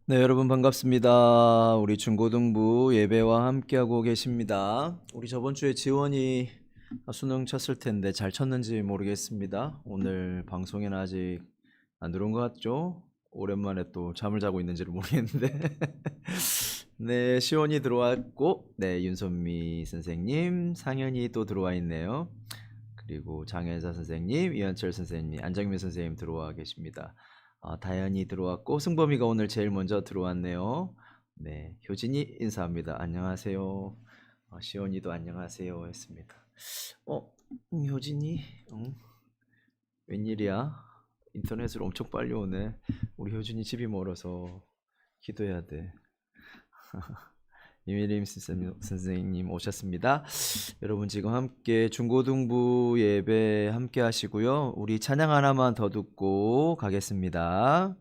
네, 여러분 반갑습니다. 우리 중고등부 예배와 함께하고 계십니다. 우리 저번 주에 지원이 수능 쳤을 텐데 잘 쳤는지 모르겠습니다. 오늘 방송에는 아직 안 들어온 것 같죠? 오랜만에 또 잠을 자고 있는지를 모르겠는데. 네, 시원이 들어왔고, 네, 윤선미 선생님, 상현이 또 들어와 있네요. 그리고 장현사 선생님, 이현철 선생님, 안정민 선생님 들어와 계십니다. 다현이 들어왔고 승범이가 오늘 제일 먼저 들어왔네요. 네, 효진이 인사합니다. 안녕하세요. 시온이도 안녕하세요 했습니다. 효진이, 웬일이야? 인터넷으로 엄청 빨리 오네. 우리 효진이 집이 멀어서 기도해야 돼. 이미림 선생님 오셨습니다. 여러분 지금 함께 중고등부 예배 함께 하시고요. 우리 찬양 하나만 더 듣고 가겠습니다.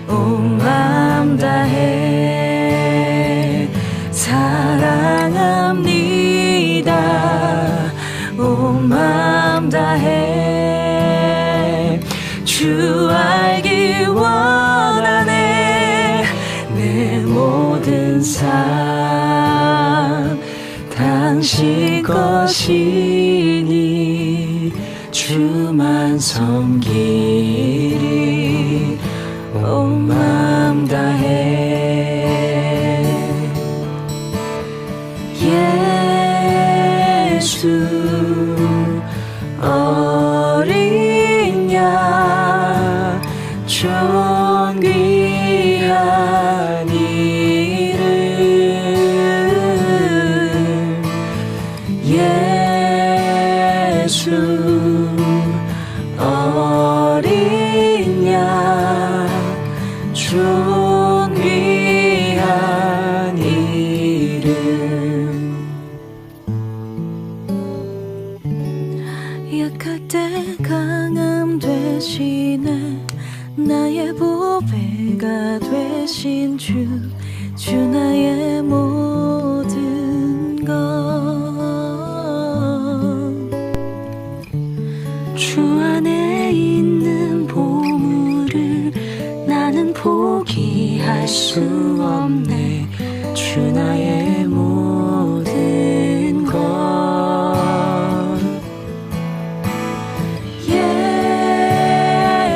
온 마음 다해 사랑합니다. 온 마음 다해 주 알기 원하네. 내 모든 삶 당신 것이니 주만 섬기리. 온 마음 다해 예수 어린 양 존귀한 이름 예수 어린 양 존귀한 이름. 약할 때 강함 되시네. 나의 보배가 되신 주 나의 모든 것. 주 안에 있는 보물을 나는 포기할 수 없네. 주 나의 모든 것.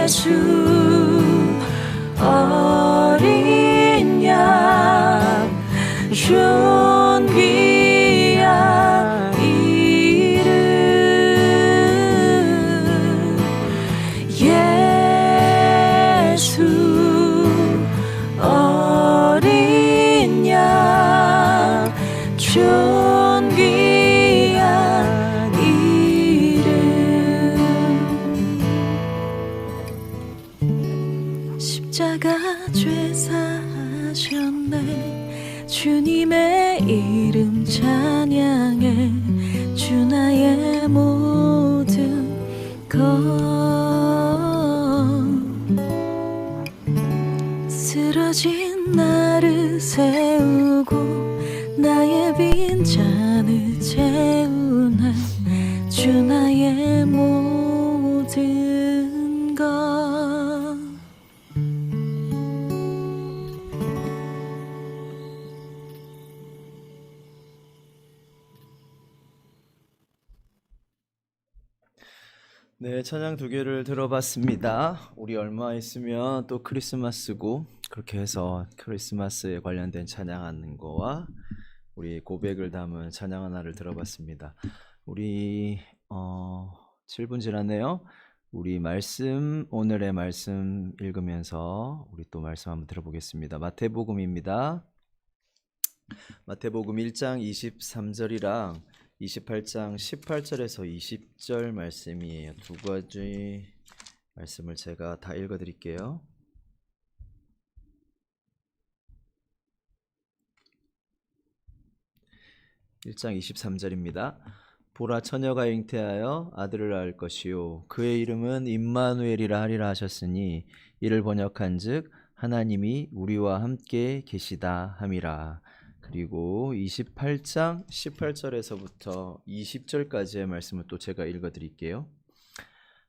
예수 어린 양 존귀한 이름 예수 어린 십자가 죄사하셨네. 주님의 이름 찬양해. 주 나의 모든 것. 쓰러진 나를 세우고 나의 빈잔을 채우네. 주 나의 모든 것. 네, 찬양 두 개를 들어봤습니다. 우리 얼마 있으면 또 크리스마스고, 그렇게 해서 크리스마스에 관련된 찬양하는 거와 우리 고백을 담은 찬양 하나를 들어봤습니다. 우리 7분 지났네요. 우리 오늘의 말씀 읽으면서 우리 또 말씀 한번 들어보겠습니다. 마태복음입니다. 마태복음 1장 23절이랑 28장 18절에서 20절 말씀이에요. 두 가지 말씀을 제가 다 읽어드릴게요. 1장 23절입니다. 보라, 처녀가 잉태하여 아들을 낳을 것이요 그의 이름은 임마누엘이라 하리라 하셨으니 이를 번역한즉 하나님이 우리와 함께 계시다 함이라. 그리고 28장 18절에서부터 20절까지의 말씀을 또 제가 읽어드릴게요.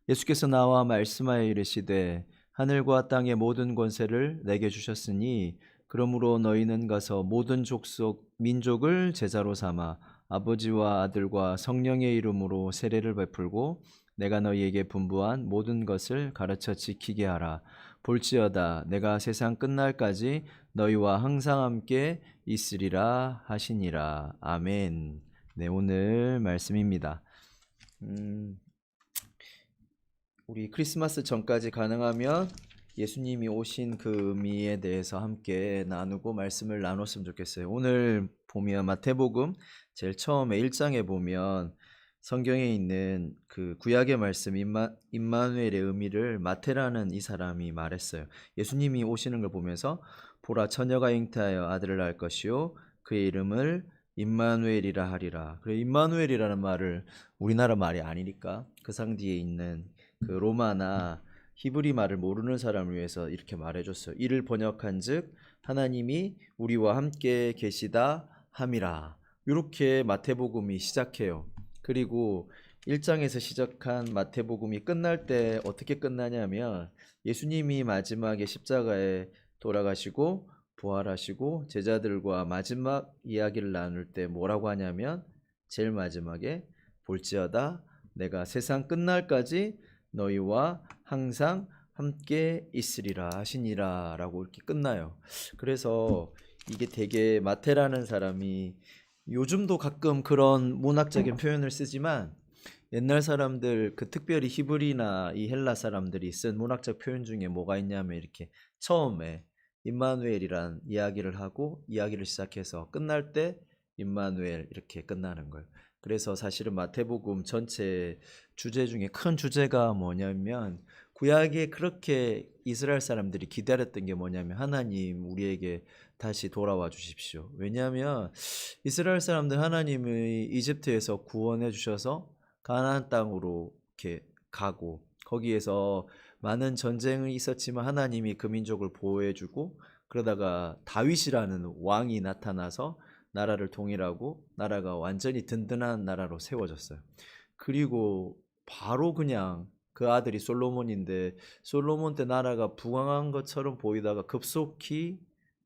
예수께서 나와 말씀하여 이르시되 하늘과 땅의 모든 권세를 내게 주셨으니 그러므로 너희는 가서 모든 족속 민족을 제자로 삼아 아버지와 아들과 성령의 이름으로 세례를 베풀고 내가 너희에게 분부한 모든 것을 가르쳐 지키게 하라. 볼지어다 내가 세상 끝날까지 너희와 항상 함께 있으리라 하시니라. 아멘. 네, 오늘 말씀입니다. 우리 크리스마스 전까지 가능하면 예수님이 오신 그 의미에 대해서 함께 나누고 말씀을 나눴으면 좋겠어요. 오늘 보면 마태복음 제일 처음에 1장에 보면 성경에 있는 그 구약의 말씀 임마누엘의 의미를 마태라는 이 사람이 말했어요. 예수님이 오시는 걸 보면서 보라, 처녀가 잉태하여 아들을 낳을 것이요 그의 이름을 임마누엘이라 하리라. 그래, 임마누엘이라는 말을 우리나라 말이 아니니까 그 상디에 있는 그 로마나 히브리 말을 모르는 사람을 위해서 이렇게 말해줬어요. 이를 번역한즉 하나님이 우리와 함께 계시다 함이라. 이렇게 마태복음이 시작해요. 그리고 1장에서 시작한 마태복음이 끝날 때 어떻게 끝나냐면 예수님이 마지막에 십자가에 돌아가시고 부활하시고 제자들과 마지막 이야기를 나눌 때 뭐라고 하냐면 제일 마지막에 볼지어다 내가 세상 끝날까지 너희와 항상 함께 있으리라 하시니라 라고 이렇게 끝나요. 그래서 이게 되게 마태라는 사람이 요즘도 가끔 그런 문학적인 표현을 쓰지만 옛날 사람들 특별히 히브리나 이 헬라 사람들이 쓴 문학적 표현 중에 뭐가 있냐면 이렇게 처음에 임마누엘이란 이야기를 하고 이야기를 시작해서 끝날 때 임마누엘 이렇게 끝나는 거예요. 그래서 사실은 마태복음 전체 주제 중에 큰 주제가 뭐냐면 구약에 그렇게 이스라엘 사람들이 기다렸던 게 뭐냐면 하나님 우리에게 다시 돌아와 주십시오. 왜냐하면 이스라엘 사람들 하나님의 이집트에서 구원해 주셔서 가나안 땅으로 이렇게 가고 거기에서 많은 전쟁이 있었지만 하나님이 그 민족을 보호해 주고 그러다가 다윗이라는 왕이 나타나서 나라를 통일하고 나라가 완전히 든든한 나라로 세워졌어요. 그리고 바로 그냥 그 아들이 솔로몬인데 솔로몬 때 나라가 부강한 것처럼 보이다가 급속히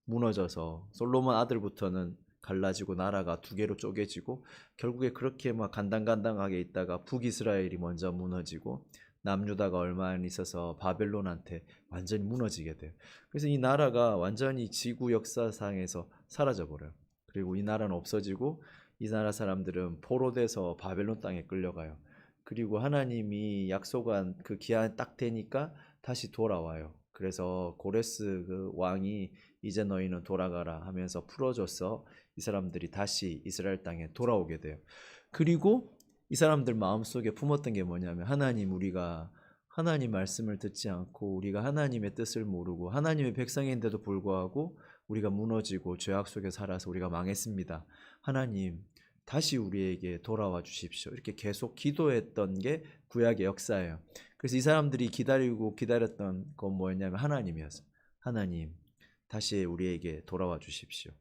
무너져서 솔로몬 아들부터는 갈라지고 나라가 두 개로 쪼개지고 결국에 그렇게 막 간당간당하게 있다가 북이스라엘이 먼저 무너지고 남유다가 얼마 안 있어서 바벨론한테 완전히 무너지게 돼요. 그래서 이 나라가 완전히 지구 역사상에서 사라져 버려요. 그리고 이 나라는 없어지고 이 나라 사람들은 포로돼서 바벨론 땅에 끌려가요. 그리고 하나님이 약속한 그 기한 딱 되니까 다시 돌아와요. 그래서 고레스 그 왕이 이제 너희는 돌아가라 하면서 풀어줘서 이 사람들이 다시 이스라엘 땅에 돌아오게 돼요. 그리고 이 사람들 마음속에 품었던 게 뭐냐면 하나님 우리가 하나님 말씀을 듣지 않고 우리가 하나님의 뜻을 모르고 하나님의 백성인데도 불구하고 우리가 무너지고 죄악 속에 살아서 우리가 망했습니다. 하나님 다시 우리에게 돌아와 주십시오. 이렇게 계속 기도했던 게 구약의 역사예요. 그래서 이 사람들이 기다리고 기다렸던 건 뭐였냐면 하나님이었어요. 하나님 다시 우리에게 돌아와 주십시오.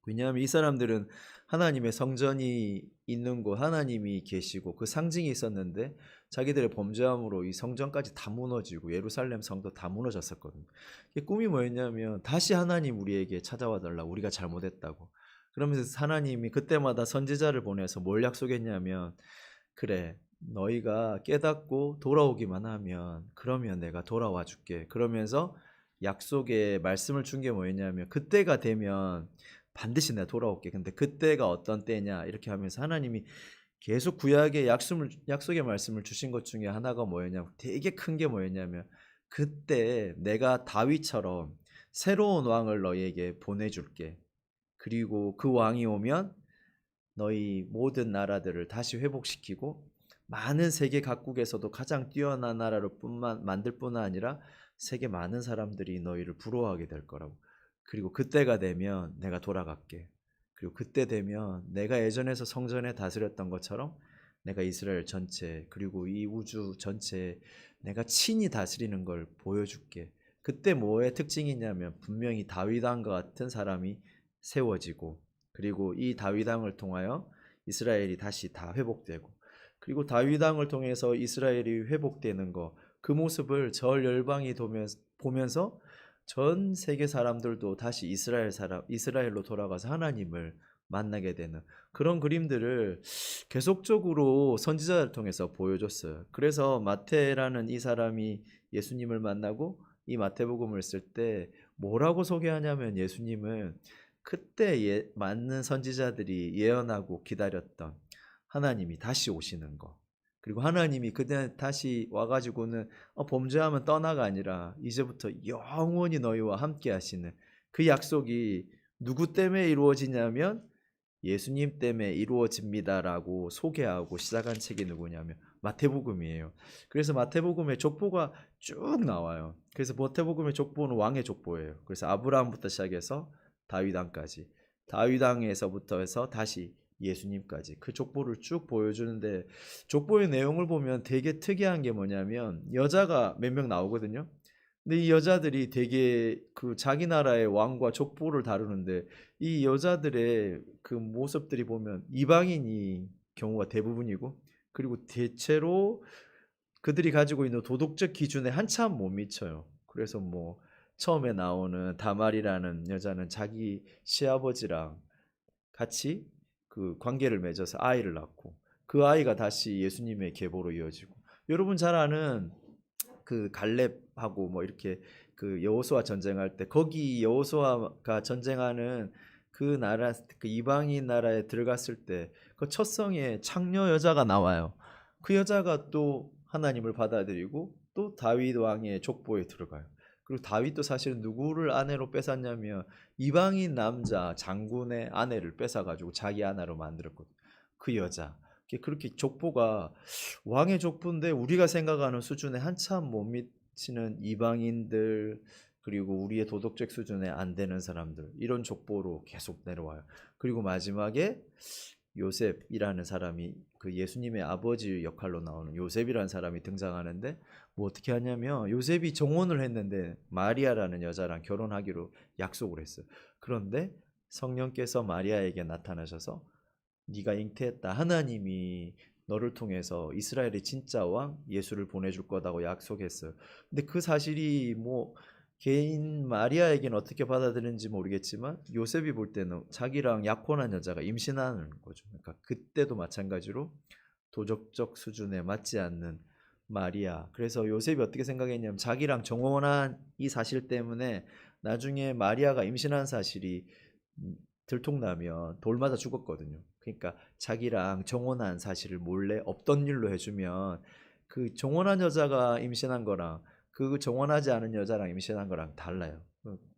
왜냐하면 이 사람들은 하나님의 성전이 있는 곳, 하나님이 계시고 그 상징이 있었는데 자기들의 범죄함으로 이 성전까지 다 무너지고 예루살렘 성도 다 무너졌었거든요. 이 꿈이 뭐였냐면 다시 하나님 우리에게 찾아와 달라, 우리가 잘못했다고. 그러면서 하나님이 그때마다 선지자를 보내서 뭘 약속했냐면, 그래 너희가 깨닫고 돌아오기만 하면 그러면 내가 돌아와 줄게. 그러면서 약속의 말씀을 준 게 뭐였냐면, 그때가 되면 반드시 내가 돌아올게. 근데 그때가 어떤 때냐 이렇게 하면서 하나님이 계속 구약의 약속의 말씀을 주신 것 중에 하나가 뭐였냐면, 되게 큰 게 뭐였냐면, 그때 내가 다윗처럼 새로운 왕을 너희에게 보내줄게. 그리고 그 왕이 오면 너희 모든 나라들을 다시 회복시키고 많은 세계 각국에서도 가장 뛰어난 나라로 만들 뿐 아니라 세계 많은 사람들이 너희를 부러워하게 될 거라고. 그리고 그때가 되면 내가 돌아갈게. 그리고 그때 되면 내가 예전에서 성전에 다스렸던 것처럼 내가 이스라엘 전체 그리고 이 우주 전체에 내가 친히 다스리는 걸 보여줄게. 그때 뭐의 특징이 있냐면, 분명히 다윗왕과 같은 사람이 세워지고, 그리고 이 다윗왕을 통하여 이스라엘이 다시 다 회복되고, 그리고 다윗왕을 통해서 이스라엘이 회복되는 거, 그 모습을 전 열방이 보면서 전 세계 사람들도 다시 이스라엘로 돌아가서 하나님을 만나게 되는 그런 그림들을 계속적으로 선지자를 통해서 보여줬어요. 그래서 마태라는 이 사람이 예수님을 만나고 이 마태복음을 쓸 때 뭐라고 소개하냐면, 예수님은 그때 많은 선지자들이 예언하고 기다렸던 하나님이 다시 오시는 거, 그리고 하나님이 그때 다시 와가지고는 범죄하면 떠나가 아니라 이제부터 영원히 너희와 함께 하시는 그 약속이 누구 때문에 이루어지냐면 예수님 때문에 이루어집니다라고 소개하고 시작한 책이 누구냐면 마태복음이에요. 그래서 마태복음의 족보가 쭉 나와요. 그래서 마태복음의 족보는 왕의 족보예요. 그래서 아브라함부터 시작해서 다윗왕까지, 다윗왕에서부터 해서 다시 예수님까지 그 족보를 쭉 보여주는데, 족보의 내용을 보면 되게 특이한 게 뭐냐면, 여자가 몇 명 나오거든요. 근데 이 여자들이 되게 그 자기 나라의 왕과 족보를 다루는데, 이 여자들의 그 모습들이 보면 이방인이 경우가 대부분이고, 그리고 대체로 그들이 가지고 있는 도덕적 기준에 한참 못 미쳐요. 그래서 뭐 처음에 나오는 다말이라는 여자는 자기 시아버지랑 같이 그 관계를 맺어서 아이를 낳고, 그 아이가 다시 예수님의 계보로 이어지고, 여러분 잘 아는 그 갈렙하고 뭐 이렇게 그 여호수아 전쟁할 때, 거기 여호수아가 전쟁하는 그 나라, 그 이방인 나라에 들어갔을 때 그 첫 성에 창녀 여자가 나와요. 그 여자가 또 하나님을 받아들이고 또 다윗 왕의 족보에 들어가요. 그리고 다윗도 사실은 누구를 아내로 뺏었냐면 이방인 남자 장군의 아내를 뺏어가지고 자기 아내로 만들었거든. 그 여자. 그렇게 족보가 왕의 족보인데 우리가 생각하는 수준에 한참 못 미치는 이방인들, 그리고 우리의 도덕적 수준에 안 되는 사람들, 이런 족보로 계속 내려와요. 그리고 마지막에 요셉이라는 사람이, 그 예수님의 아버지 역할로 나오는 요셉이라는 사람이 등장하는데, 뭐 어떻게 하냐면 요셉이 정혼을 했는데 마리아라는 여자랑 결혼하기로 약속을 했어요. 그런데 성령께서 마리아에게 나타나셔서 네가 잉태했다, 하나님이 너를 통해서 이스라엘의 진짜 왕 예수를 보내줄 거다고 약속했어요. 근데 그 사실이 뭐 개인 마리아에게는 어떻게 받아들이는지 모르겠지만 요셉이 볼 때는 자기랑 약혼한 여자가 임신하는 거죠. 그러니까 그때도 마찬가지로 도덕적 수준에 맞지 않는 마리아. 그래서 요셉이 어떻게 생각했냐면, 자기랑 정혼한 이 사실 때문에 나중에 마리아가 임신한 사실이 들통나면 돌 맞아 죽었거든요. 그러니까 자기랑 정혼한 사실을 몰래 없던 일로 해주면, 그 정혼한 여자가 임신한 거랑 그 정혼하지 않은 여자랑 임신한 거랑 달라요.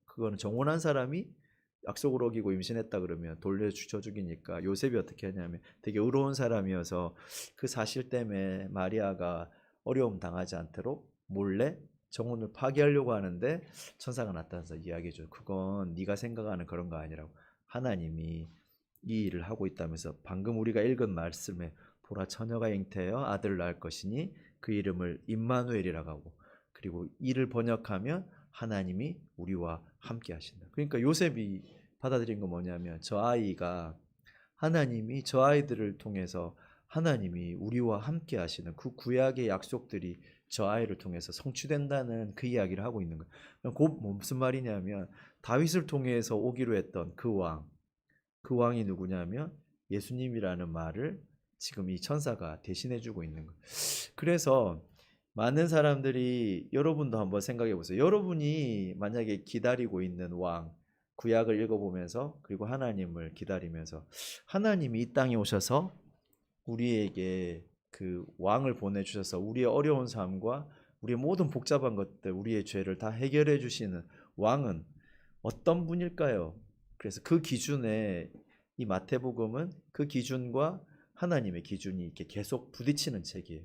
그거는 정혼한 사람이 약속을 어기고 임신했다 그러면 돌려주쳐 죽이니까, 요셉이 어떻게 하냐면 되게 의로운 사람이어서 그 사실 때문에 마리아가 어려움 당하지 않도록 몰래 정원을 파괴하려고 하는데 천사가 나타나서 이야기해줘요. 그건 네가 생각하는 그런 거 아니라고. 하나님이 이 일을 하고 있다면서 방금 우리가 읽은 말씀에 보라 처녀가 잉태하여 아들을 낳을 것이니 그 이름을 임마누엘이라고 하고 그리고 이를 번역하면 하나님이 우리와 함께 하신다. 그러니까 요셉이 받아들인 건 뭐냐면 저 아이가 하나님이 저 아이들을 통해서 하나님이 우리와 함께 하시는 그 구약의 약속들이 저 아이를 통해서 성취된다는 그 이야기를 하고 있는 거예요. 곧 무슨 말이냐면 다윗을 통해서 오기로 했던 그 왕이 누구냐면 예수님이라는 말을 지금 이 천사가 대신해 주고 있는 거예요. 그래서 많은 사람들이 여러분도 한번 생각해 보세요. 여러분이 만약에 기다리고 있는 왕, 구약을 읽어보면서 그리고 하나님을 기다리면서 하나님이 이 땅에 오셔서 우리에게 그 왕을 보내주셔서 우리의 어려운 삶과 우리의 모든 복잡한 것들, 우리의 죄를 다 해결해 주시는 왕은 어떤 분일까요? 그래서 그 기준에 이 마태복음은 그 기준과 하나님의 기준이 이렇게 계속 부딪히는 책이에요.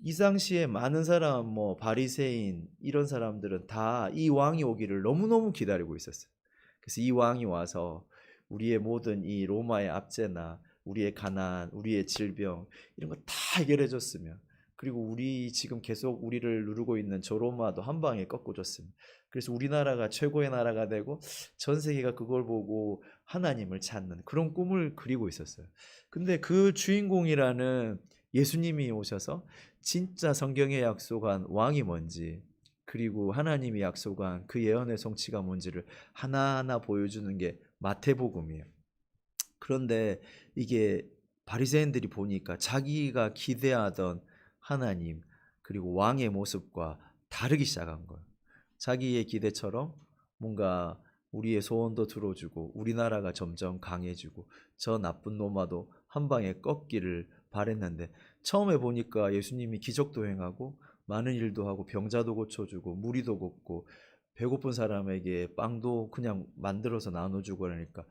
이 당시에 많은 사람, 뭐 바리새인 이런 사람들은 다 이 왕이 오기를 너무너무 기다리고 있었어요. 그래서 이 왕이 와서 우리의 모든 이 로마의 압제나 우리의 가난, 우리의 질병 이런 거 다 해결해 줬으면 그리고 우리 지금 계속 우리를 누르고 있는 저 로마도 한 방에 꺾어줬으면 그래서 우리나라가 최고의 나라가 되고 전 세계가 그걸 보고 하나님을 찾는 그런 꿈을 그리고 있었어요. 근데 그 주인공이라는 예수님이 오셔서 진짜 성경에 약속한 왕이 뭔지 그리고 하나님이 약속한 그 예언의 성취가 뭔지를 하나하나 보여주는 게 마태복음이에요. 그런데 이게 바리새인들이 보니까 자기가 기대하던 하나님 그리고 왕의 모습과 다르기 시작한 거예요. 자기의 기대처럼 뭔가 우리의 소원도 들어주고 우리나라가 점점 강해지고 저 나쁜 노마도 한 방에 꺾기를 바랬는데 처음에 보니까 예수님이 기적도 행하고 많은 일도 하고 병자도 고쳐주고 무리도 걷고 배고픈 사람에게 빵도 그냥 만들어서 나눠주고 그러니까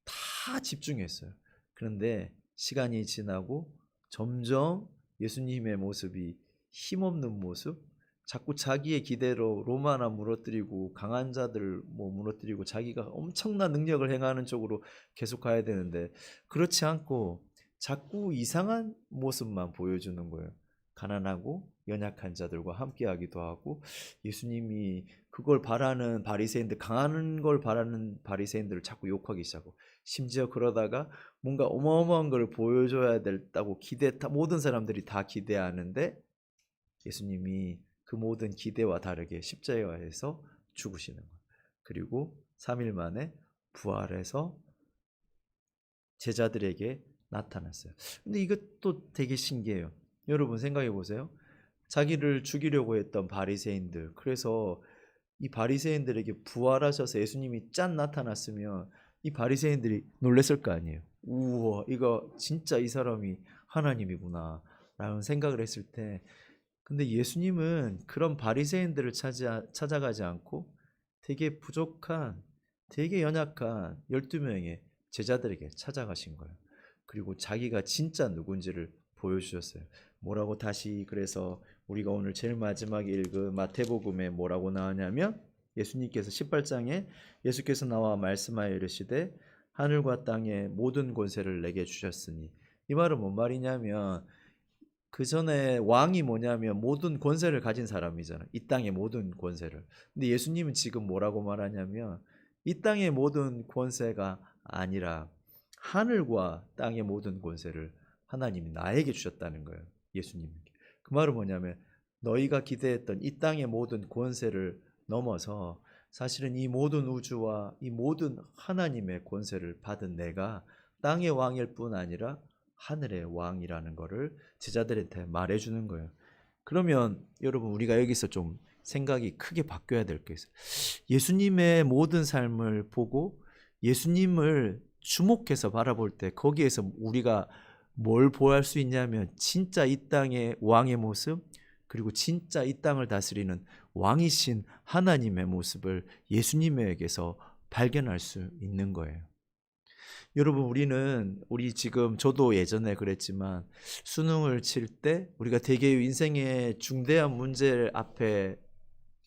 다 집중했어요. 그런데 시간이 지나고 점점 예수님의 모습이 힘없는 모습, 자꾸 자기의 기대로 로마나 무너뜨리고 강한 자들 뭐 무너뜨리고 자기가 엄청난 능력을 행하는 쪽으로 계속 가야 되는데 그렇지 않고 자꾸 이상한 모습만 보여주는 거예요. 가난하고 연약한 자들과 함께하기도 하고 예수님이 그걸 바라는 바리새인들 강한 걸 바라는 바리새인들을 자꾸 욕하기 시작하고 심지어 그러다가 뭔가 어마어마한 걸 보여줘야 된다고 모든 사람들이 다 기대하는데 예수님이 그 모든 기대와 다르게 십자가에서 죽으시는 거예요. 그리고 3일 만에 부활해서 제자들에게 나타났어요. 근데 이것도 되게 신기해요. 여러분 생각해 보세요. 자기를 죽이려고 했던 바리새인들, 그래서 이 바리새인들에게 부활하셔서 예수님이 짠 나타났으면 이 바리새인들이 놀랬을 거 아니에요. 우와, 이거 진짜 이 사람이 하나님이구나 라는 생각을 했을 때 근데 예수님은 그런 바리새인들을 찾아가지 않고 되게 부족한, 되게 연약한 12명의 제자들에게 찾아가신 거예요. 그리고 자기가 진짜 누군지를 보여주셨어요. 뭐라고 다시 그래서 우리가 오늘 제일 마지막에 읽은 마태복음에 뭐라고 나오냐면 예수님께서 18장에 예수께서 나와 말씀하여 이르시되 하늘과 땅의 모든 권세를 내게 주셨으니 이 말은 뭔 말이냐면 그 전에 왕이 뭐냐면 모든 권세를 가진 사람이잖아요. 이 땅의 모든 권세를. 근데 예수님은 지금 뭐라고 말하냐면 이 땅의 모든 권세가 아니라 하늘과 땅의 모든 권세를 하나님이 나에게 주셨다는 거예요. 예수님에게. 그 말은 뭐냐면 너희가 기대했던 이 땅의 모든 권세를 넘어서 사실은 이 모든 우주와 이 모든 하나님의 권세를 받은 내가 땅의 왕일 뿐 아니라 하늘의 왕이라는 거를 제자들한테 말해주는 거예요. 그러면 여러분 우리가 여기서 좀 생각이 크게 바뀌어야 될 게 있어요. 예수님의 모든 삶을 보고 예수님을 주목해서 바라볼 때 거기에서 우리가 뭘 보할 수 있냐면 진짜 이 땅의 왕의 모습 그리고 진짜 이 땅을 다스리는 왕이신 하나님의 모습을 예수님에게서 발견할 수 있는 거예요. 여러분 우리 지금 저도 예전에 그랬지만 수능을 칠 때 우리가 되게 인생의 중대한 문제 앞에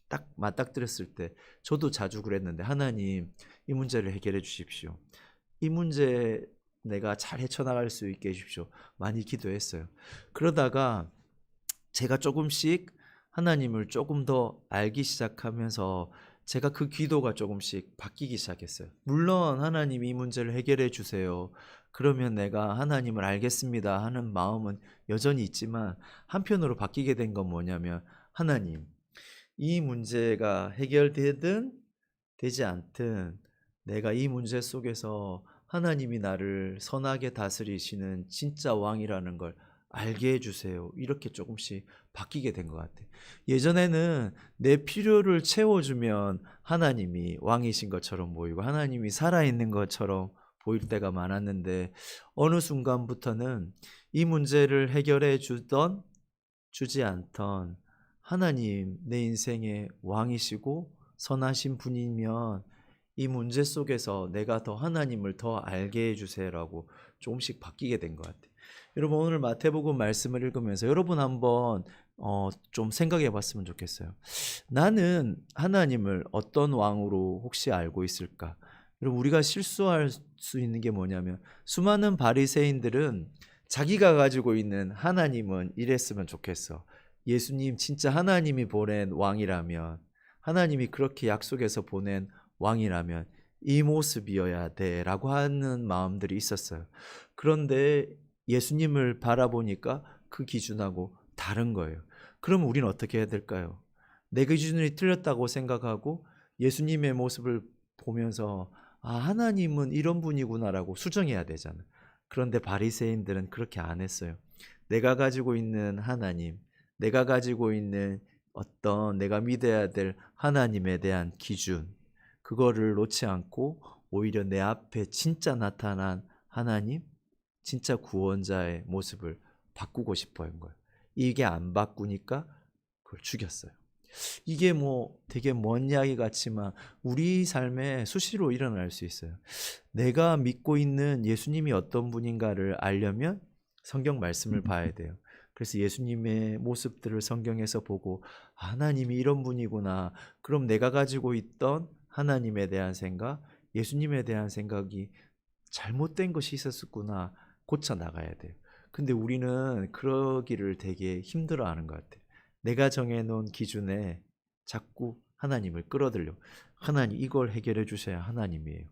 딱 맞닥뜨렸을 때 저도 자주 그랬는데 하나님 이 문제를 해결해 주십시오. 이 문제 내가 잘 헤쳐나갈 수 있게 해주십시오. 많이 기도했어요. 그러다가 제가 조금씩 하나님을 조금 더 알기 시작하면서 제가 그 기도가 조금씩 바뀌기 시작했어요. 물론 하나님이 이 문제를 해결해 주세요. 그러면 내가 하나님을 알겠습니다 하는 마음은 여전히 있지만 한편으로 바뀌게 된 건 뭐냐면 하나님 이 문제가 해결되든 되지 않든 내가 이 문제 속에서 하나님이 나를 선하게 다스리시는 진짜 왕이라는 걸 알게 해주세요. 이렇게 조금씩 바뀌게 된 것 같아요. 예전에는 내 필요를 채워주면 하나님이 왕이신 것처럼 보이고 하나님이 살아있는 것처럼 보일 때가 많았는데 어느 순간부터는 이 문제를 해결해 주던 주지 않던 하나님 내 인생의 왕이시고 선하신 분이면 이 문제 속에서 내가 더 하나님을 더 알게 해주세요라고 조금씩 바뀌게 된 것 같아요. 여러분 오늘 마태복음 말씀을 읽으면서 여러분 한번 좀 생각해 봤으면 좋겠어요. 나는 하나님을 어떤 왕으로 혹시 알고 있을까? 여러분 우리가 실수할 수 있는 게 뭐냐면 수많은 바리새인들은 자기가 가지고 있는 하나님은 이랬으면 좋겠어. 예수님 진짜 하나님이 보낸 왕이라면 하나님이 그렇게 약속해서 보낸 왕이라면 이 모습이어야 돼라고 하는 마음들이 있었어요. 그런데 예수님을 바라보니까 그 기준하고 다른 거예요. 그럼 우리는 어떻게 해야 될까요? 내 기준이 틀렸다고 생각하고 예수님의 모습을 보면서 아 하나님은 이런 분이구나라고 수정해야 되잖아. 그런데 바리새인들은 그렇게 안 했어요. 내가 가지고 있는 하나님, 내가 가지고 있는 어떤 내가 믿어야 될 하나님에 대한 기준 그거를 놓지 않고 오히려 내 앞에 진짜 나타난 하나님, 진짜 구원자의 모습을 바꾸고 싶어 한 거예요. 이게 안 바꾸니까 그걸 죽였어요. 이게 뭐 되게 먼 이야기 같지만 우리 삶에 수시로 일어날 수 있어요. 내가 믿고 있는 예수님이 어떤 분인가를 알려면 성경 말씀을 봐야 돼요. 그래서 예수님의 모습들을 성경에서 보고 하나님이 이런 분이구나. 그럼 내가 가지고 있던 하나님에 대한 생각, 예수님에 대한 생각이 잘못된 것이 있었구나. 고쳐 나가야 돼요. 근데 우리는 그러기를 되게 힘들어하는 것 같아요. 내가 정해놓은 기준에 자꾸 하나님을 끌어들여. 하나님 이걸 해결해 주셔야 하나님이에요.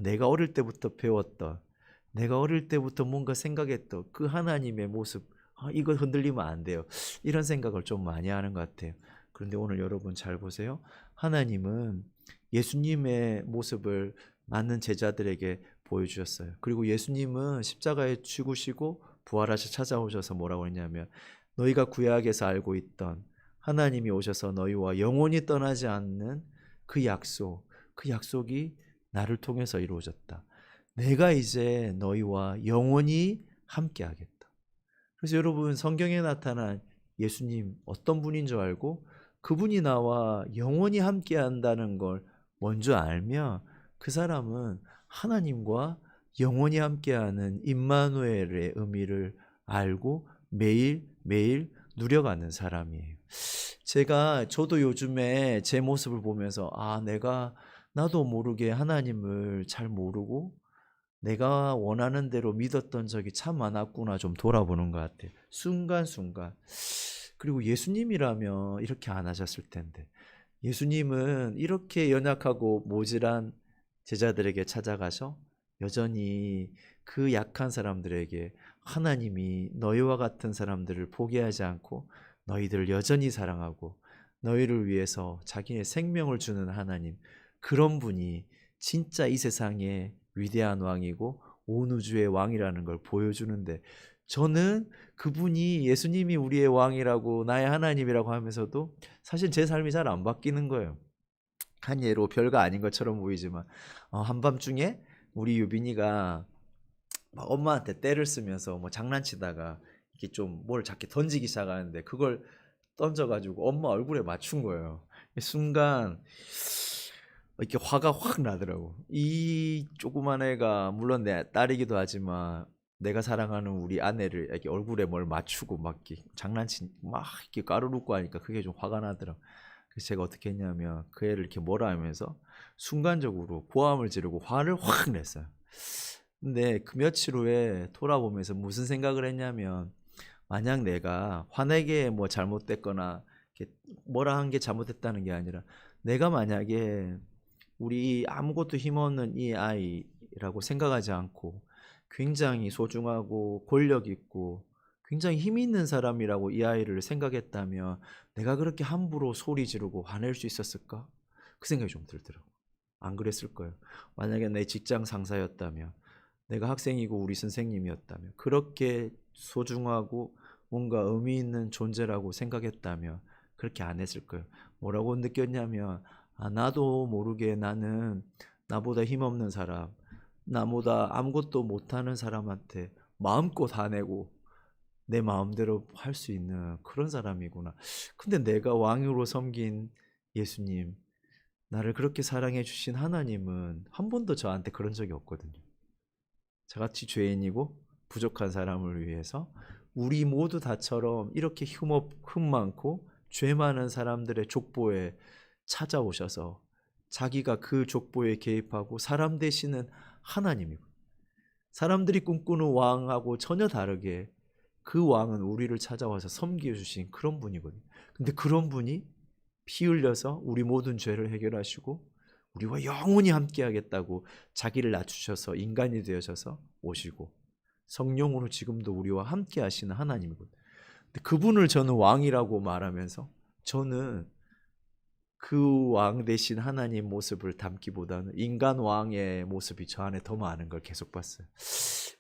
내가 어릴 때부터 배웠던, 내가 어릴 때부터 뭔가 생각했던 그 하나님의 모습, 이거 흔들리면 안 돼요. 이런 생각을 좀 많이 하는 것 같아요. 그런데 오늘 여러분 잘 보세요. 하나님은 예수님의 모습을 많은 제자들에게 보여주셨어요. 그리고 예수님은 십자가에 죽으시고 부활하셔 찾아오셔서 뭐라고 했냐면 너희가 구약에서 알고 있던 하나님이 오셔서 너희와 영원히 떠나지 않는 그 약속이 나를 통해서 이루어졌다. 내가 이제 너희와 영원히 함께하겠다. 그래서 여러분 성경에 나타난 예수님 어떤 분인 줄 알고 그분이 나와 영원히 함께한다는 걸 먼저 알면 그 사람은 하나님과 영원히 함께하는 임마누엘의 의미를 알고 매일매일 누려가는 사람이에요. 저도 요즘에 제 모습을 보면서 나도 모르게 하나님을 잘 모르고 내가 원하는 대로 믿었던 적이 참 많았구나 좀 돌아보는 것 같아요. 순간순간. 그리고 예수님이라면 이렇게 안 하셨을 텐데 예수님은 이렇게 연약하고 모질한 제자들에게 찾아가서 여전히 그 약한 사람들에게 하나님이 너희와 같은 사람들을 포기하지 않고 너희들을 여전히 사랑하고 너희를 위해서 자기의 생명을 주는 하나님 그런 분이 진짜 이 세상에 위대한 왕이고 온 우주의 왕이라는 걸 보여주는데 저는 그분이 예수님이 우리의 왕이라고 나의 하나님이라고 하면서도 사실 제 삶이 잘 안 바뀌는 거예요. 한 예로 별거 아닌 것처럼 보이지만 한밤중에 우리 유빈이가 막 엄마한테 떼를 쓰면서 뭐 장난치다가 이렇게 좀 뭘 자꾸 던지기 시작하는데 그걸 던져가지고 엄마 얼굴에 맞춘 거예요. 순간 이렇게 화가 확 나더라고. 이 조그만 애가 물론 내 딸이기도 하지만 내가 사랑하는 우리 아내를 이렇게 얼굴에 뭘 맞추고 막 이렇게 장난친 막 이렇게 까르르고 하니까 그게 좀 화가 나더라고. 그래서 제가 어떻게 했냐면 그 애를 이렇게 뭐라 하면서 순간적으로 고함을 지르고 화를 확 냈어요. 근데 그 며칠 후에 돌아보면서 무슨 생각을 했냐면 만약 내가 화내게 뭐 잘못됐거나 이렇게 뭐라 한 게 잘못됐다는 게 아니라 내가 만약에 우리 아무것도 힘없는 이 아이라고 생각하지 않고 굉장히 소중하고 권력 있고 굉장히 힘 있는 사람이라고 이 아이를 생각했다면 내가 그렇게 함부로 소리 지르고 화낼 수 있었을까? 그 생각이 좀 들더라고. 안 그랬을 거예요. 만약에 내 직장 상사였다면, 내가 학생이고 우리 선생님이었다면, 그렇게 소중하고 뭔가 의미 있는 존재라고 생각했다면 그렇게 안 했을 거예요. 뭐라고 느꼈냐면 나도 모르게 나는 나보다 힘없는 사람, 나보다 아무것도 못하는 사람한테 마음껏 화내고 내 마음대로 할 수 있는 그런 사람이구나. 근데 내가 왕으로 섬긴 예수님, 나를 그렇게 사랑해 주신 하나님은 한 번도 저한테 그런 적이 없거든요. 저같이 죄인이고 부족한 사람을 위해서 우리 모두 다처럼 이렇게 흠 많고 죄 많은 사람들의 족보에 찾아오셔서 자기가 그 족보에 개입하고 사람 되시는 하나님이고, 사람들이 꿈꾸는 왕하고 전혀 다르게 그 왕은 우리를 찾아와서 섬겨주신 그런 분이거든요. 근데 그런 분이 피 흘려서 우리 모든 죄를 해결하시고 우리와 영원히 함께하겠다고 자기를 낮추셔서 인간이 되어셔서 오시고 성령으로 지금도 우리와 함께 하시는 하나님이거든요. 근데 그분을 저는 왕이라고 말하면서 저는 그 왕 대신 하나님 모습을 담기보다는 인간 왕의 모습이 저 안에 더 많은 걸 계속 봤어요.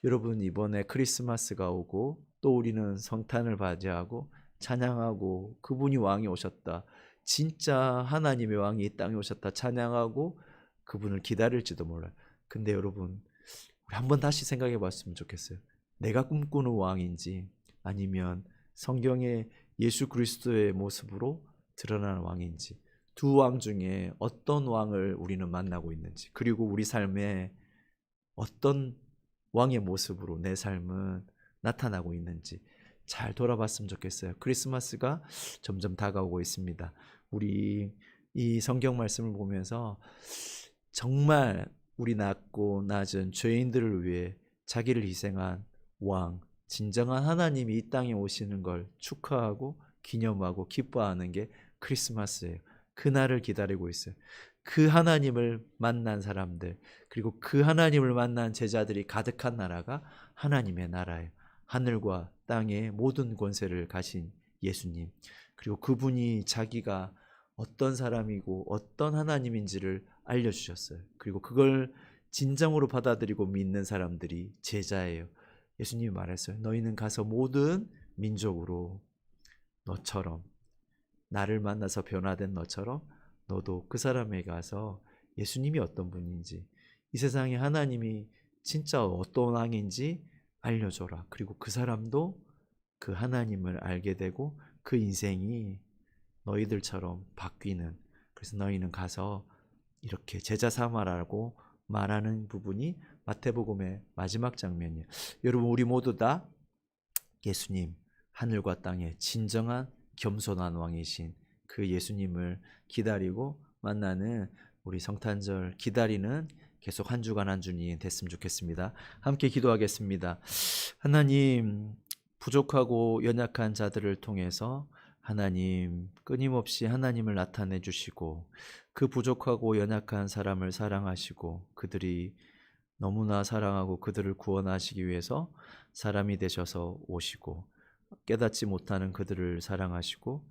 여러분, 이번에 크리스마스가 오고 또 우리는 성탄을 맞이하고 찬양하고 그분이 왕이 오셨다, 진짜 하나님의 왕이 이 땅에 오셨다 찬양하고 그분을 기다릴지도 몰라요. 근데 여러분, 우리 한번 다시 생각해 봤으면 좋겠어요. 내가 꿈꾸는 왕인지 아니면 성경의 예수 그리스도의 모습으로 드러나는 왕인지, 두 왕 중에 어떤 왕을 우리는 만나고 있는지, 그리고 우리 삶에 어떤 왕의 모습으로 내 삶은 나타나고 있는지 잘 돌아봤으면 좋겠어요. 크리스마스가 점점 다가오고 있습니다. 우리 이 성경 말씀을 보면서 정말 우리 낮고 낮은 죄인들을 위해 자기를 희생한 왕, 진정한 하나님이 이 땅에 오시는 걸 축하하고 기념하고 기뻐하는 게 크리스마스예요. 그날을 기다리고 있어요. 그 하나님을 만난 사람들, 그리고 그 하나님을 만난 제자들이 가득한 나라가 하나님의 나라예요. 하늘과 땅의 모든 권세를 가신 예수님, 그리고 그분이 자기가 어떤 사람이고 어떤 하나님인지를 알려주셨어요. 그리고 그걸 진정으로 받아들이고 믿는 사람들이 제자예요. 예수님이 말했어요. 너희는 가서 모든 민족으로 너처럼, 나를 만나서 변화된 너처럼 너도 그 사람에게 가서 예수님이 어떤 분인지, 이 세상에 하나님이 진짜 어떤 왕인지 알려줘라. 그리고 그 사람도 그 하나님을 알게 되고 그 인생이 너희들처럼 바뀌는, 그래서 너희는 가서 이렇게 제자 삼아라고 말하는 부분이 마태복음의 마지막 장면이에요. 여러분, 우리 모두 다 예수님, 하늘과 땅의 진정한 겸손한 왕이신 그 예수님을 기다리고 만나는 우리 성탄절 기다리는 계속 한 주간 한 주님 됐으면 좋겠습니다. 함께 기도하겠습니다. 하나님, 부족하고 연약한 자들을 통해서 하나님 끊임없이 하나님을 나타내 주시고 그 부족하고 연약한 사람을 사랑하시고 그들이 너무나 사랑하고 그들을 구원하시기 위해서 사람이 되셔서 오시고 깨닫지 못하는 그들을 사랑하시고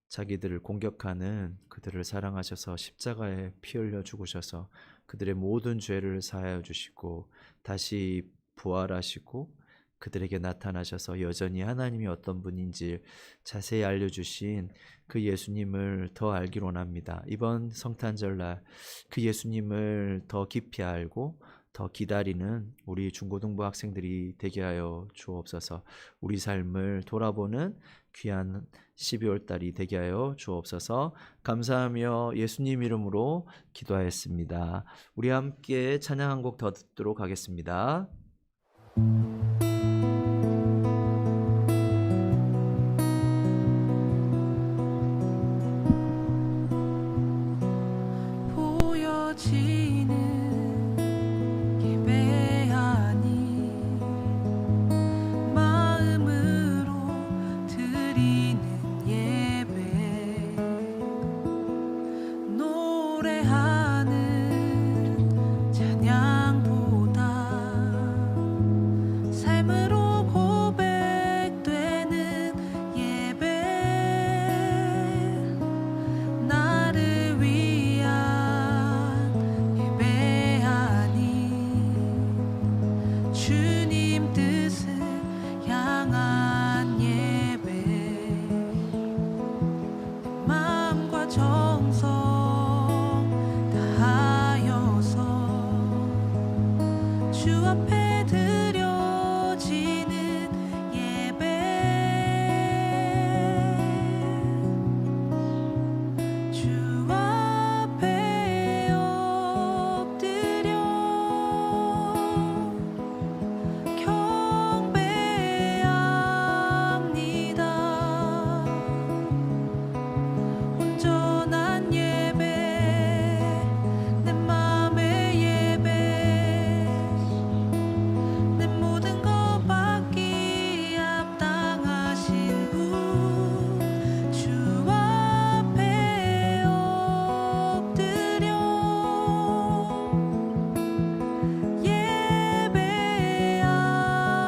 자기들을 공격하는 그들을 사랑하셔서 십자가에 피 흘려 죽으셔서 그들의 모든 죄를 사하여 주시고 다시 부활하시고 그들에게 나타나셔서 여전히 하나님이 어떤 분인지 자세히 알려주신 그 예수님을 더 알기로 원합니다. 이번 성탄절날 그 예수님을 더 깊이 알고 더 기다리는 우리 중고등부 학생들이 되게 하여 주옵소서. 우리 삶을 돌아보는 귀한 12월 달이 되게 하여 주옵소서. 감사하며 예수님 이름으로 기도하였습니다. 우리 함께 찬양 한 곡 더 듣도록 하겠습니다. 보여지는 예배하니 마음으로 드리는 예배 노래하는 찬양보다 삶으로 고백되는 예배 나를 위한 예배하니 주님 뜻을 향한 예배 마음과 정성 다하여서 주 앞에 드려지는 예배 주 앞에 엎드려 경배합니다. 온전한 예배 내 맘의 예배 내 모든 것 받기 합당하신 분 주 앞에 엎드려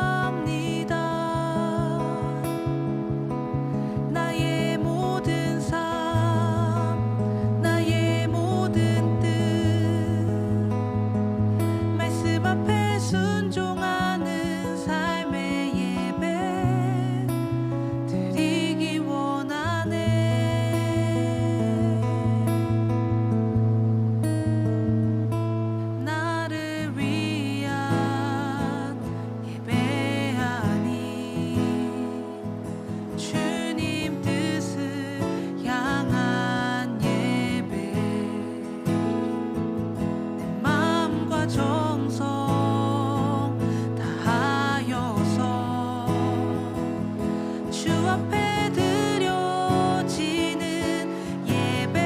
예배합니다. 나의 모든 삶 나의 모든 뜻 말씀 앞에 순종하는 삶의 예배 드리기 원하네. 나를 위한 예배하니 주님 뜻을 향한 예배 내 마음과 정성 다하여서 주 앞에 드려지는 예배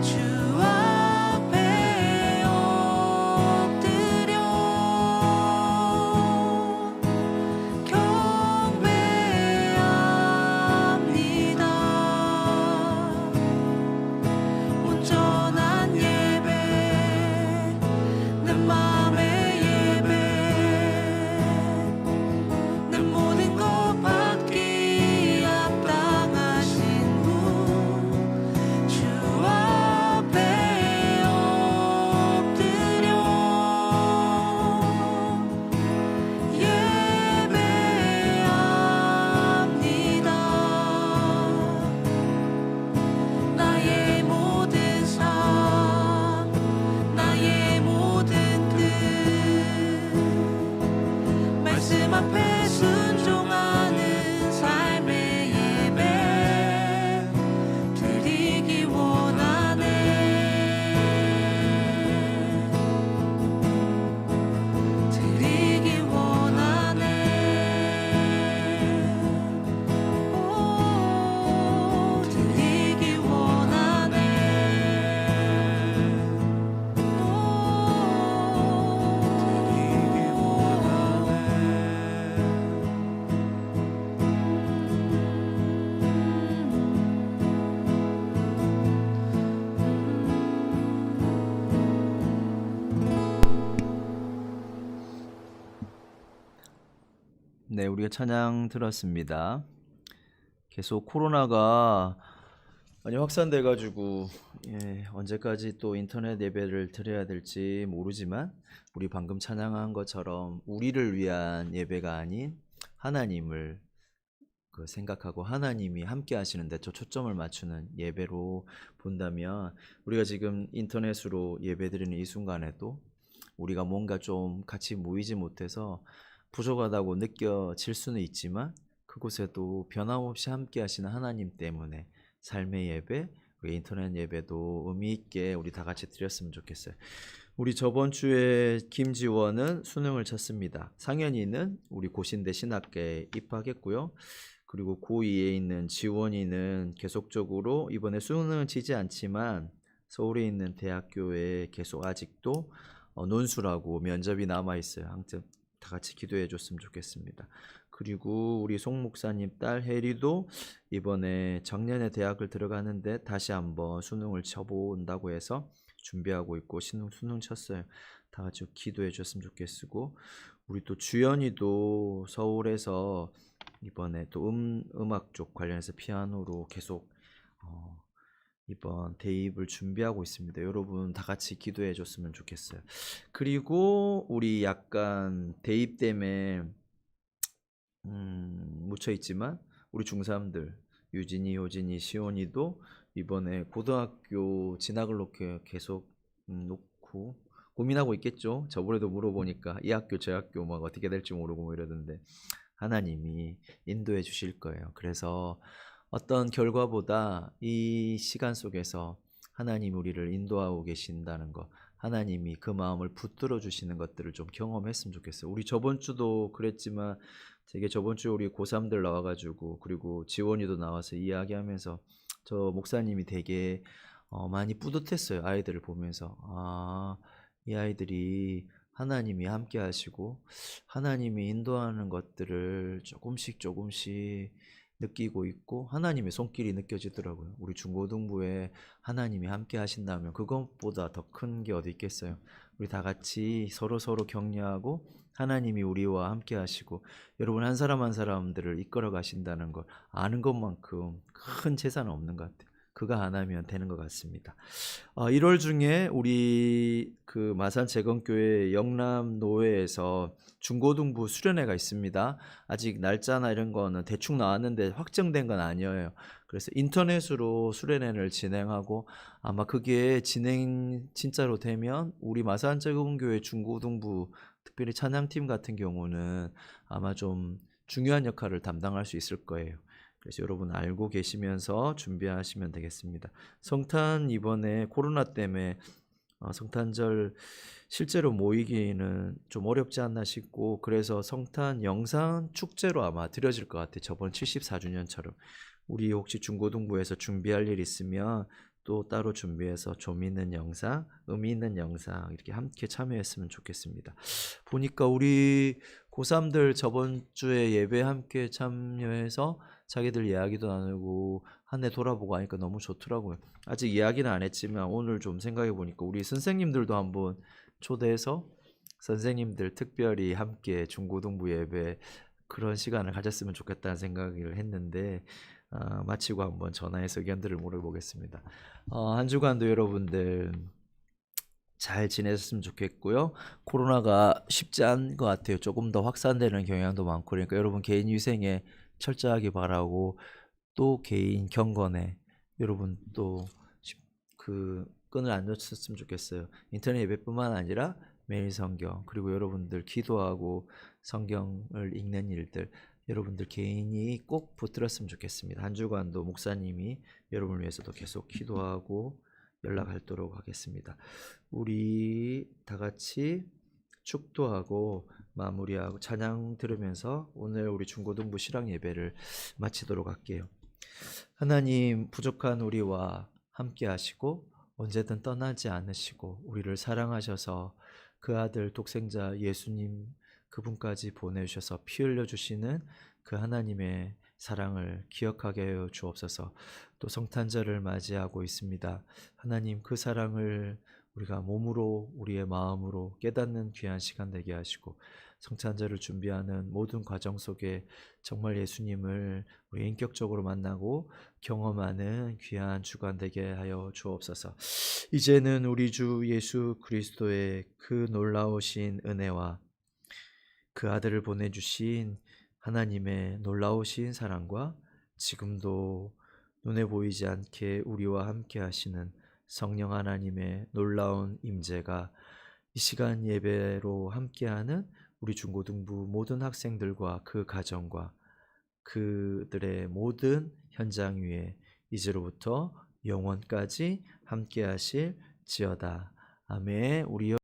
주 앞에 엎드려 경배합니다. 온전한 예배 내 맘의 예배 내 모든 것 받기 합당하신 분 주 앞에 엎드려 예배합니다. 나의 모든 삶 나의 모든 뜻 말씀 앞에 순종하는 삶의 예배 드리기 원하네. 드리기 원하네. 오 드리기 원하네. 네, 우리가 찬양 들었습니다. 계속 코로나가 많이 확산돼 가지고 언제까지 또 인터넷 예배를 드려야 될지 모르지만 우리 방금 찬양한 것처럼 우리를 위한 예배가 아닌 하나님을 생각하고 하나님이 함께 하시는데 저 초점을 맞추는 예배로 본다면 우리가 지금 인터넷으로 예배드리는 이 순간에도 우리가 뭔가 좀 같이 모이지 못해서 부족하다고 느껴질 수는 있지만 그곳에도 변함없이 함께 하시는 하나님 때문에 삶의 예배, 우리 인터넷 예배도 의미 있게 우리 다 같이 드렸으면 좋겠어요. 우리 저번 주에 김지원은 수능을 쳤습니다. 상현이는 우리 고신대 신학교에 입학했고요. 그리고 고2에 있는 지원이는 계속적으로 이번에 수능은 치지 않지만 서울에 있는 대학교에 계속 아직도 논술하고 면접이 남아 있어요. 아무튼 다 같이 기도해 줬으면 좋겠습니다. 그리고 우리 송 목사님 딸 혜리도 이번에 작년에 대학을 들어가는데 다시 한번 수능을 쳐본다고 해서 준비하고 있고 수능 쳤어요. 다 같이 기도해 줬으면 좋겠고 우리 또 주연이도 서울에서 이번에 또 음악 쪽 관련해서 피아노로 계속 이번 대입을 준비하고 있습니다. 여러분 다 같이 기도해 줬으면 좋겠어요. 그리고 우리 약간 대입 때문에 묻혀 있지만 우리 중3들 유진이, 효진이, 시온이도 이번에 고등학교 진학을 놓고 계속 놓고 고민하고 있겠죠. 저번에도 물어보니까 이 학교 저 학교 막 어떻게 될지 모르고 뭐 이러던데 하나님이 인도해 주실 거예요. 그래서 어떤 결과보다 이 시간 속에서 하나님 우리를 인도하고 계신다는 거, 하나님이 그 마음을 붙들어 주시는 것들을 좀 경험했으면 좋겠어요. 우리 저번 주도 그랬지만 되게 저번 주에 우리 고3들 나와가지고 그리고 지원이도 나와서 이야기하면서 저 목사님이 되게 많이 뿌듯했어요. 아이들을 보면서 이 아이들이 하나님이 함께 하시고 하나님이 인도하는 것들을 조금씩 느끼고 있고 하나님의 손길이 느껴지더라고요. 우리 중고등부에 하나님이 함께 하신다면 그것보다 더 큰 게 어디 있겠어요. 우리 다 같이 서로 격려하고 하나님이 우리와 함께 하시고 여러분 한 사람 한 사람들을 이끌어 가신다는 걸 아는 것만큼 큰 재산은 없는 것 같아요. 그가 하나면 되는 것 같습니다. 1월 중에 우리 그 마산 재건교회 영남노회에서 중고등부 수련회가 있습니다. 아직 날짜나 이런 거는 대충 나왔는데 확정된 건 아니에요. 그래서 인터넷으로 수련회를 진행하고 아마 그게 진행 진짜로 되면 우리 마산 재건교회 중고등부 특별히 찬양팀 같은 경우는 아마 좀 중요한 역할을 담당할 수 있을 거예요. 그래서 여러분 알고 계시면서 준비하시면 되겠습니다. 성탄 이번에 코로나 때문에 성탄절 실제로 모이기는 좀 어렵지 않나 싶고 그래서 성탄 영상 축제로 아마 드려질 것 같아요. 저번 74주년처럼 우리 혹시 중고등부에서 준비할 일 있으면 또 따로 준비해서 좀 있는 영상, 의미 있는 영상 이렇게 함께 참여했으면 좋겠습니다. 보니까 우리 고3들 저번 주에 예배 함께 참여해서 자기들 이야기도 나누고 한 해 돌아보고 하니까 너무 좋더라고요. 아직 이야기는 안 했지만 오늘 좀 생각해 보니까 우리 선생님들도 한번 초대해서 선생님들 특별히 함께 중고등부 예배 그런 시간을 가졌으면 좋겠다는 생각을 했는데 마치고 한번 전화해서 의견들을 물어보겠습니다. 한 주간도 여러분들 잘 지냈으면 좋겠고요. 코로나가 쉽지 않은 것 같아요. 조금 더 확산되는 경향도 많고 그러니까 여러분 개인 위생에 철저하게 바라고 또 개인 경건에 여러분 또 그 끈을 안 놓쳤으면 좋겠어요. 인터넷 예배뿐만 아니라 매일 성경 그리고 여러분들 기도하고 성경을 읽는 일들 여러분들 개인이 꼭 붙들었으면 좋겠습니다. 한 주간도 목사님이 여러분을 위해서도 계속 기도하고 연락하도록 하겠습니다. 우리 다 같이 축도하고 마무리하고 찬양 들으면서 오늘 우리 중고등부 실학 예배를 마치도록 할게요. 하나님 부족한 우리와 함께 하시고 언제든 떠나지 않으시고 우리를 사랑하셔서 그 아들 독생자 예수님 그분까지 보내주셔서 피 흘려주시는 그 하나님의 사랑을 기억하게 하여 주옵소서. 또 성탄절을 맞이하고 있습니다. 하나님 그 사랑을 우리가 몸으로 우리의 마음으로 깨닫는 귀한 시간 되게 하시고 성탄절을 준비하는 모든 과정 속에 정말 예수님을 우리 인격적으로 만나고 경험하는 귀한 주간 되게 하여 주옵소서. 이제는 우리 주 예수 그리스도의 그 놀라우신 은혜와 그 아들을 보내주신 하나님의 놀라우신 사랑과 지금도 눈에 보이지 않게 우리와 함께 하시는 성령 하나님의 놀라운 임재가 이 시간 예배로 함께하는 우리 중고등부 모든 학생들과 그 가정과 그들의 모든 현장 위에 이제로부터 영원까지 함께 하실지어다. 아멘. 우리